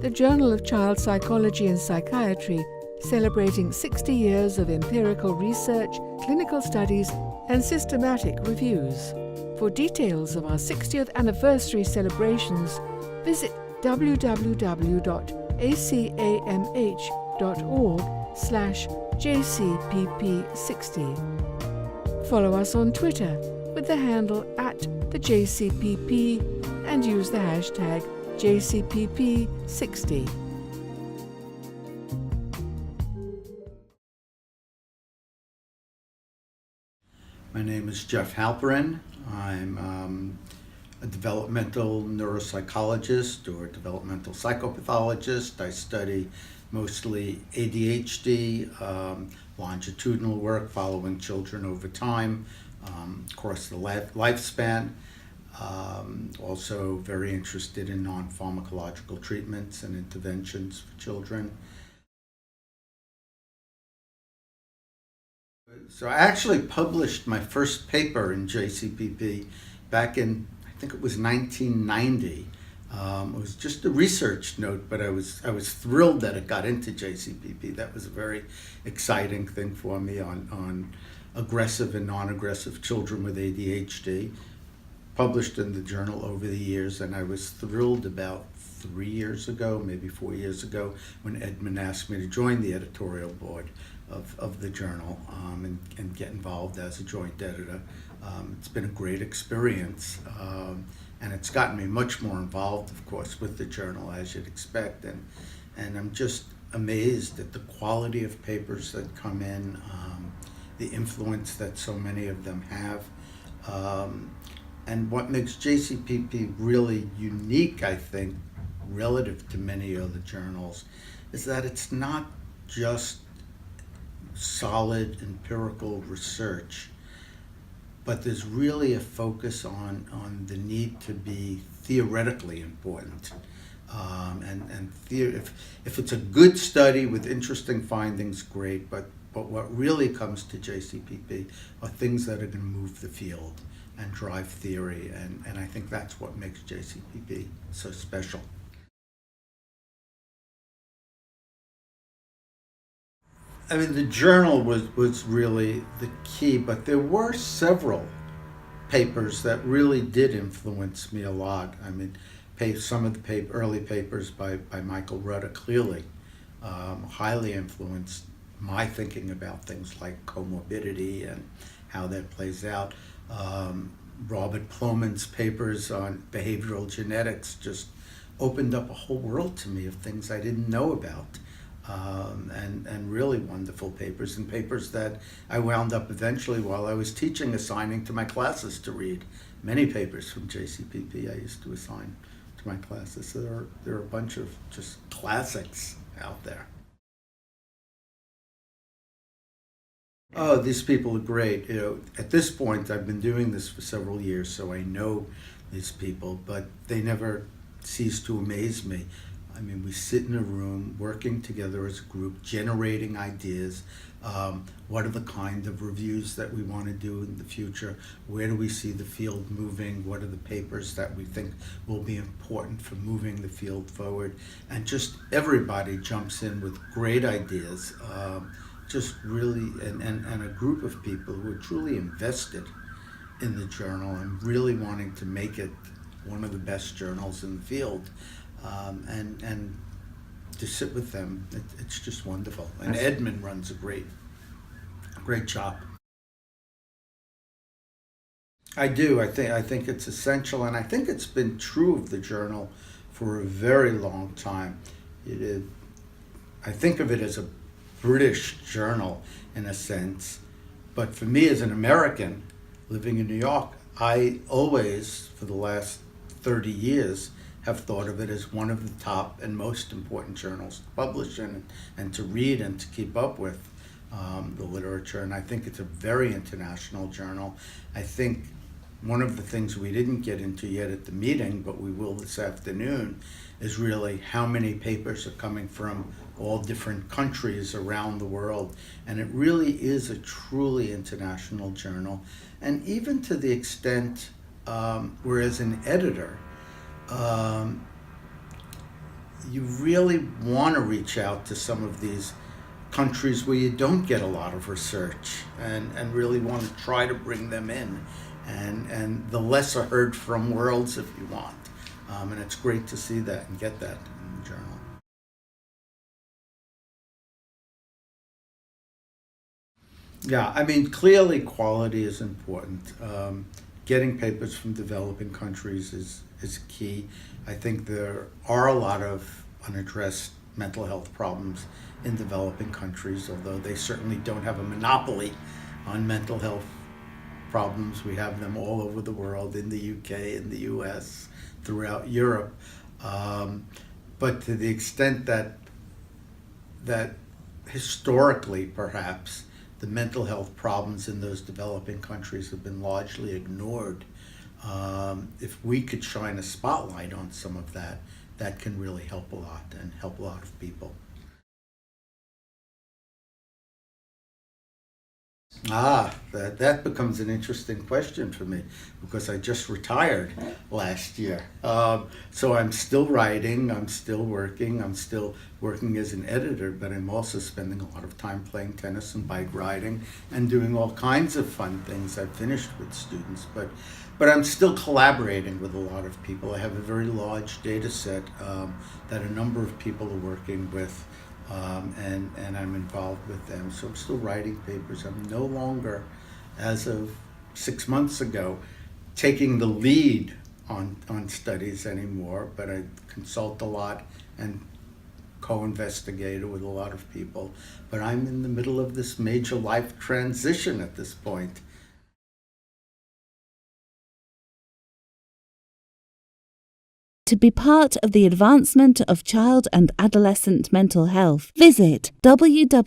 the Journal of Child Psychology and Psychiatry, celebrating 60 years of empirical research, clinical studies, and systematic reviews. For details of our 60th anniversary celebrations, visit www.acamh.org/JCPP60. Follow us on Twitter with the handle @thejcpp and use the hashtag JCPP60. My name is Jeff Halperin. I'm a developmental neuropsychologist or developmental psychopathologist. I study mostly ADHD, longitudinal work following children over time, across the lifespan. Also very interested in non-pharmacological treatments and interventions for children. So I actually published my first paper in JCPP back in, I think it was 1990. It was just a research note, but I was thrilled that it got into JCPP. That was a very exciting thing for me on aggressive and non-aggressive children with ADHD. Published in the journal over the years, and I was thrilled about 3 years ago, maybe 4 years ago, when Edmund asked me to join the editorial board of the journal and get involved as a joint editor. It's been a great experience, and it's gotten me much more involved, of course, with the journal, as you'd expect, and I'm just amazed at the quality of papers that come in, the influence that so many of them have. And what makes JCPP really unique, I think, relative to many other journals, is that it's not just solid empirical research, but there's really a focus on the need to be theoretically important. If it's a good study with interesting findings, great, but what really comes to JCPP are things that are going to move the field and drive theory, and I think that's what makes JCPP so special. I mean, the journal was really the key, but there were several papers that really did influence me a lot. I mean, some of the early papers by Michael Rudder clearly highly influenced my thinking about things like comorbidity and how that plays out. Robert Plomin's papers on behavioral genetics just opened up a whole world to me of things I didn't know about, and really wonderful papers, and papers that I wound up eventually, while I was teaching, assigning to my classes to read. Many papers from JCPP I used to assign to my classes. So there are a bunch of just classics out there. Oh, these people are great. You know, at this point, I've been doing this for several years, so I know these people, but they never cease to amaze me. I mean, we sit in a room working together as a group, generating ideas. What are the kind of reviews that we want to do in the future? Where do we see the field moving? What are the papers that we think will be important for moving the field forward? And just everybody jumps in with great ideas. Just really, and a group of people who are truly invested in the journal and really wanting to make it one of the best journals in the field. And to sit with them, it's just wonderful. And Edmund runs a great job. I do. I think it's essential, and I think it's been true of the journal for a very long time. I think of it as a British journal in a sense, but for me as an American living in New York, I always, for the last 30 years, have thought of it as one of the top and most important journals to publish in and to read and to keep up with the literature. And I think it's a very international journal. I think one of the things we didn't get into yet at the meeting, but we will this afternoon, is really how many papers are coming from all different countries around the world. And it really is a truly international journal. And even to the extent, where as an editor, you really want to reach out to some of these countries where you don't get a lot of research, and really want to try to bring them in, and the lesser heard from worlds, if you want. And it's great to see that and get that in the journal. Yeah, I mean, clearly quality is important. Getting papers from developing countries is key. I think there are a lot of unaddressed mental health problems in developing countries, although they certainly don't have a monopoly on mental health problems. We have them all over the world, in the UK, in the US, throughout Europe. But to the extent that historically, perhaps, the mental health problems in those developing countries have been largely ignored. If we could shine a spotlight on some of that, that can really help a lot and help a lot of people. That becomes an interesting question for me, because I just retired last year. So I'm still writing, I'm still working as an editor, but I'm also spending a lot of time playing tennis and bike riding and doing all kinds of fun things. I've finished with students, but I'm still collaborating with a lot of people. I have a very large data set that a number of people are working with. And I'm involved with them. So I'm still writing papers. I'm no longer, as of 6 months ago, taking the lead on studies anymore, but I consult a lot and co-investigate with a lot of people. But I'm in the middle of this major life transition at this point. To be part of the advancement of child and adolescent mental health, visit www.acamh.org.